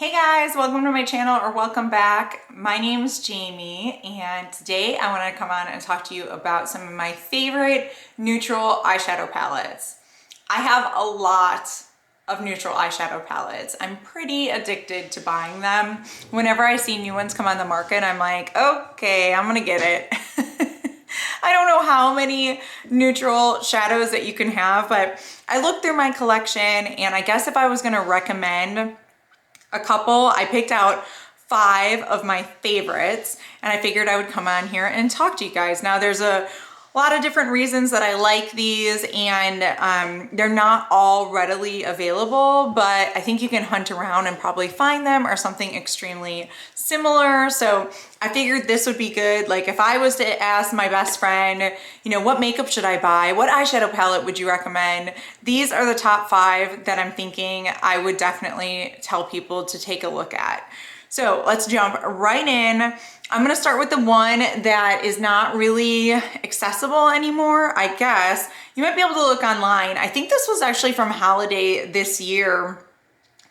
Hey guys, welcome to my channel or welcome back. My name's Jamie and today I want to come on and talk to you about some of my favorite neutral eyeshadow palettes. I have a lot of neutral eyeshadow palettes. I'm pretty addicted to buying them. Whenever I see new ones come on the market, I'm like, okay, I'm gonna get it. I don't know how many neutral shadows that you can have, but I looked through my collection and I guess if I was gonna recommend a couple, I picked out 5 of my favorites and I figured I would come on here and talk to you guys. Now there's a lot of different reasons that I like these and they're not all readily available, but I think you can hunt around and probably find them or something extremely similar. So I figured this would be good. Like if I was to ask my best friend, you know, what makeup should I buy? What eyeshadow palette would you recommend? These are the top 5 that I'm thinking I would definitely tell people to take a look at. So let's jump right in. I'm gonna start with the one that is not really accessible anymore, I guess. You might be able to look online. I think this was actually from holiday this year,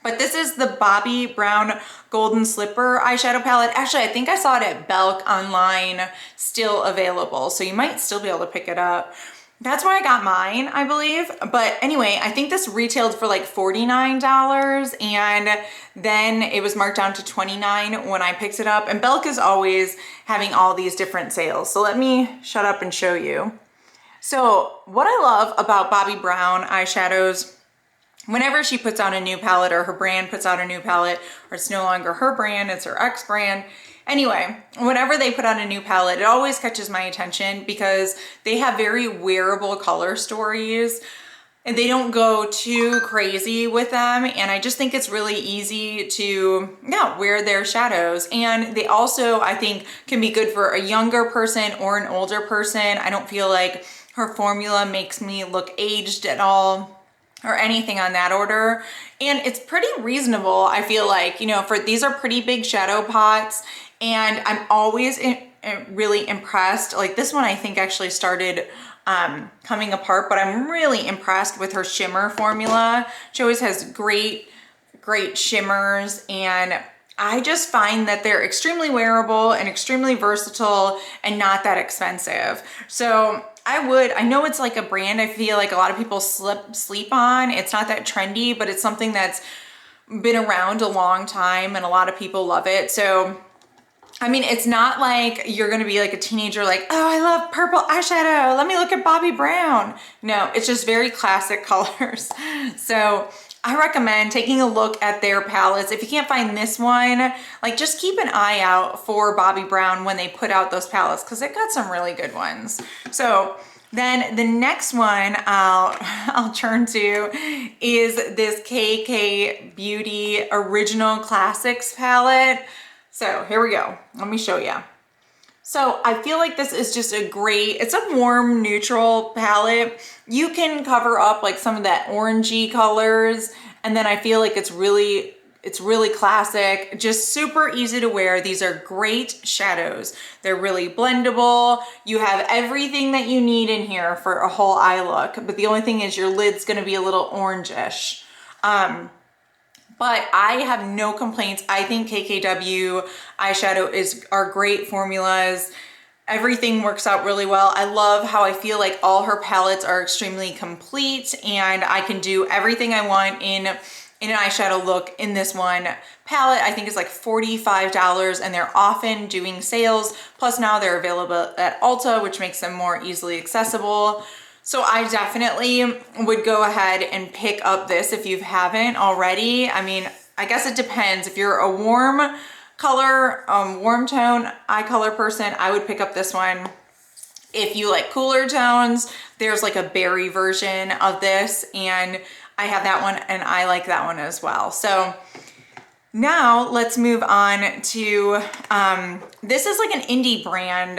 but this is the Bobbi Brown Golden Slipper eyeshadow palette. Actually, I think I saw it at Belk online, still available. So you might still be able to pick it up. That's where I got mine, I believe. But anyway, I think this retailed for like $49 and then it was marked down to $29 when I picked it up. And Belk is always having all these different sales. So let me shut up and show you. So what I love about Bobbi Brown eyeshadows, whenever she puts out a new palette or her brand puts out a new palette, or it's no longer her brand, it's her ex brand. Anyway, whenever they put out a new palette, it always catches my attention because they have very wearable color stories and they don't go too crazy with them. And I just think it's really easy to wear their shadows. And they also, I think, can be good for a younger person or an older person. I don't feel like her formula makes me look aged at all or anything on that order. And it's pretty reasonable, I feel like, you know, for these are pretty big shadow pots and I'm always really impressed. Like this one I think actually started coming apart, but I'm really impressed with her shimmer formula. She always has great shimmers and I just find that they're extremely wearable and extremely versatile and not that expensive. So I know it's like a brand I feel like a lot of people sleep on. It's not that trendy, but it's something that's been around a long time and a lot of people love it. So, I mean, it's not like you're gonna be like a teenager like, oh, I love purple eyeshadow. Let me look at Bobbi Brown. No, it's just very classic colors. So I recommend taking a look at their palettes. If you can't find this one, like just keep an eye out for Bobbi Brown when they put out those palettes because they've got some really good ones. So then the next one I'll turn to is this KK Beauty Original Classics palette. So here we go. Let me show you. So I feel like this is just it's a warm neutral palette. You can cover up like some of that orangey colors. And then I feel like it's really classic, just super easy to wear. These are great shadows. They're really blendable. You have everything that you need in here for a whole eye look. But the only thing is your lid's gonna be a little orangish. But I have no complaints. I think KKW eyeshadow are great formulas. Everything works out really well. I love how I feel like all her palettes are extremely complete and I can do everything I want in an eyeshadow look in this one palette. I think it's like $45 and they're often doing sales. Plus now they're available at Ulta, which makes them more easily accessible. So I definitely would go ahead and pick up this if you haven't already. I mean, I guess it depends. If you're a warm color, warm tone eye color person, I would pick up this one. If you like cooler tones, there's like a berry version of this and I have that one and I like that one as well. So now let's move on to, this is like an indie brand.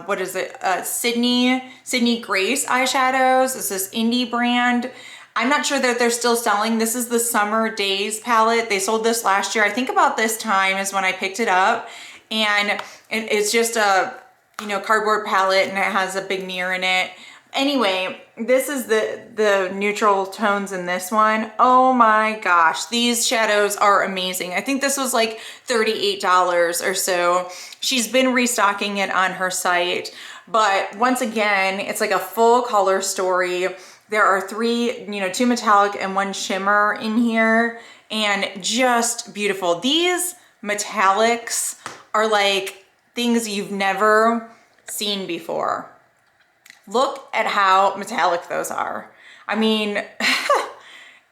What is it? Sydney Grace eyeshadows. It's this indie brand. I'm not sure that they're still selling. This is the Summer Days palette. They sold this last year. I think about this time is when I picked it up and it's just a, you know, cardboard palette and it has a big mirror in it. Anyway, this is the neutral tones in this one. Oh my gosh, these shadows are amazing. I think this was like $38 or so. She's been restocking it on her site, but once again, it's like a full color story. There are three, you know, two metallic and one shimmer in here, and just beautiful. These metallics are like things you've never seen before. Look at how metallic those are. I mean,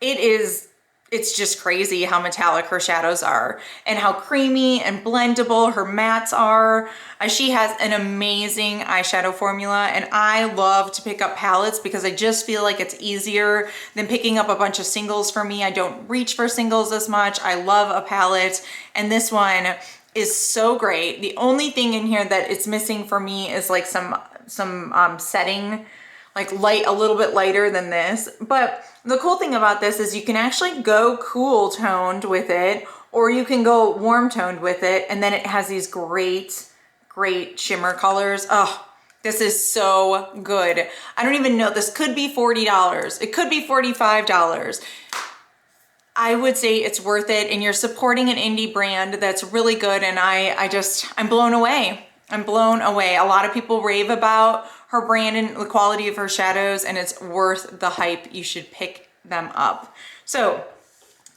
it's just crazy how metallic her shadows are and how creamy and blendable her mattes are. She has an amazing eyeshadow formula, and I love to pick up palettes because I just feel like it's easier than picking up a bunch of singles for me. I don't reach for singles as much. I love a palette, and this one is so great. The only thing in here that it's missing for me is like some setting, like light, a little bit lighter than this. But the cool thing about this is you can actually go cool toned with it, or you can go warm toned with it, and then it has these great shimmer colors. Oh, this is so good. I don't even know, this could be $40. It could be $45. I would say it's worth it, and you're supporting an indie brand that's really good, and I'm blown away. I'm blown away. A lot of people rave about her brand and the quality of her shadows, and it's worth the hype. You should pick them up. So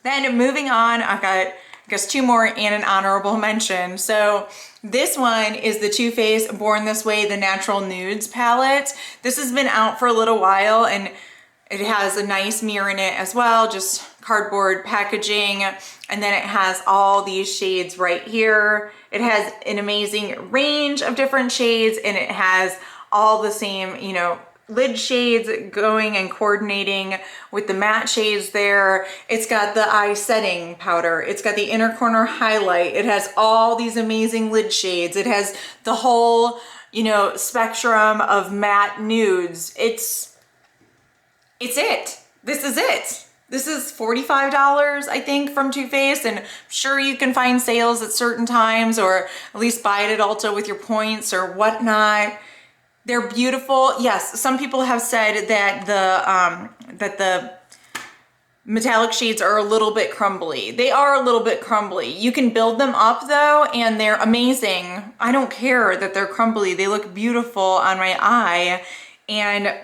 then moving on, I've got, I guess, two more and an honorable mention. So this one is the Too Faced Born This Way, the Natural Nudes palette. This has been out for a little while, and it has a nice mirror in it as well, just cardboard packaging. And then it has all these shades right here. It has an amazing range of different shades, and it has all the same, you know, lid shades going and coordinating with the matte shades there. It's got the eye setting powder. It's got the inner corner highlight. It has all these amazing lid shades. It has the whole, you know, spectrum of matte nudes. It's it. This is it. This is $45, I think, from Too Faced, and I'm sure you can find sales at certain times, or at least buy it at Ulta with your points or whatnot. They're beautiful. Yes, some people have said that the metallic shades are a little bit crumbly. They are a little bit crumbly. You can build them up though, and they're amazing. I don't care that they're crumbly. They look beautiful on my eye, and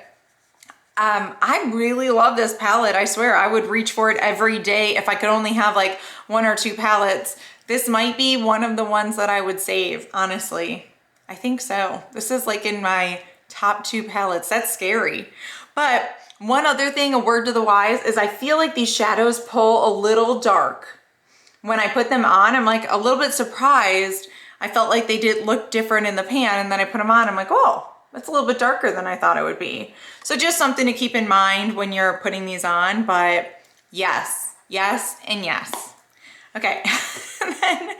I really love this palette. I swear I would reach for it every day if I could only have like one or two palettes. This might be one of the ones that I would save, honestly. I think so. This is like in my top 2 palettes. That's scary. But one other thing, a word to the wise, is I feel like these shadows pull a little dark. When I put them on, I'm like a little bit surprised. I felt like they did look different in the pan, and then I put them on, I'm like, oh, that's a little bit darker than I thought it would be. So just something to keep in mind when you're putting these on, but yes, yes, and yes. Okay, and then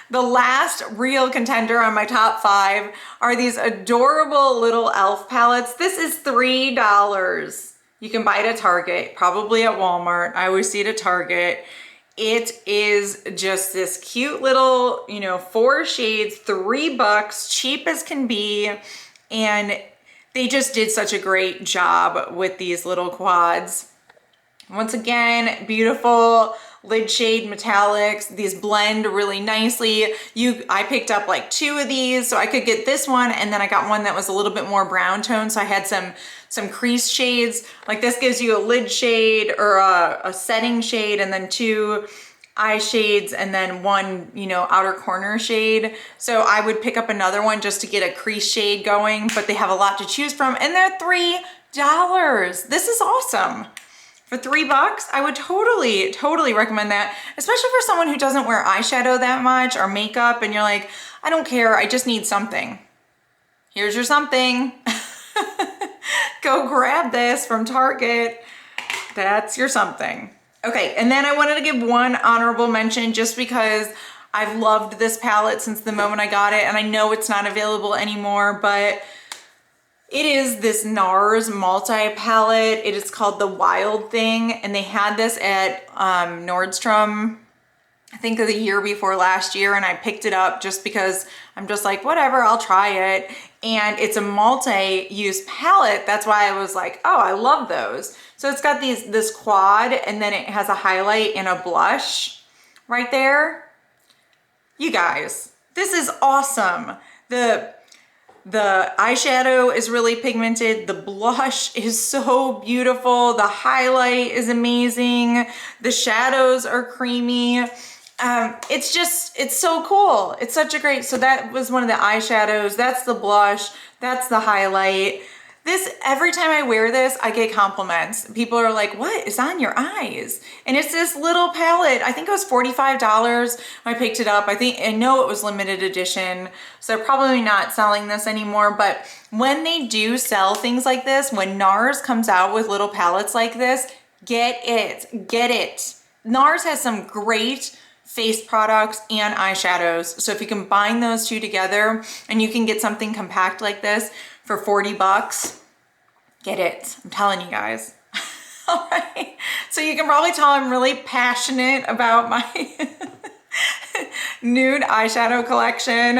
the last real contender on my top 5 are these adorable little elf palettes. This is $3. You can buy it at Target, probably at Walmart. I always see it at Target. It is just this cute little, you know, 4 shades, $3, cheap as can be. And they just did such a great job with these little quads. Once again, beautiful lid shade metallics. These blend really nicely. I picked up like 2 of these, so I could get this one, and then I got one that was a little bit more brown tone, so I had some crease shades. Like this gives you a lid shade or a setting shade, and then 2 eye shades, and then 1, you know, outer corner shade. So I would pick up another one just to get a crease shade going, but they have a lot to choose from, and they're $3. This is awesome. For $3, I would totally recommend that, especially for someone who doesn't wear eyeshadow that much or makeup, and you're like, I don't care, I just need something. Here's your something. Go grab this from Target. That's your something. Okay, and then I wanted to give one honorable mention just because I've loved this palette since the moment I got it, and I know it's not available anymore, but it is this Nars multi-palette. It is called the Wild Thing, and they had this at Nordstrom I think of the year before last year, and I picked it up just because I'm just like, whatever, I'll try it. And it's a multi-use palette. That's why I was like, oh, I love those. So it's got this quad, and then it has a highlight and a blush right there. You guys, this is awesome. The eyeshadow is really pigmented. The blush is so beautiful. The highlight is amazing. The shadows are creamy. It's so cool. It's such a great, so that was one of the eyeshadows. That's the blush. That's the highlight. This, every time I wear this, I get compliments. People are like, what is on your eyes? And it's this little palette. I think it was $45 when I picked it up. I know it was limited edition, so they're probably not selling this anymore. But when they do sell things like this, when Nars comes out with little palettes like this, get it, get it. Nars has some great face products and eyeshadows. So if you combine those two together and you can get something compact like this for 40 bucks, get it. I'm telling you guys. All right. So you can probably tell I'm really passionate about my nude eyeshadow collection.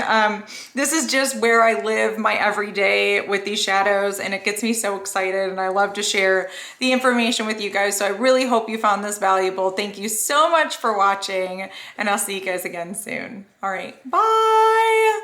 This is just where I live my everyday with these shadows, and it gets me so excited, and I love to share the information with you guys. So I really hope you found this valuable. Thank you so much for watching, and I'll see you guys again soon. All right. Bye.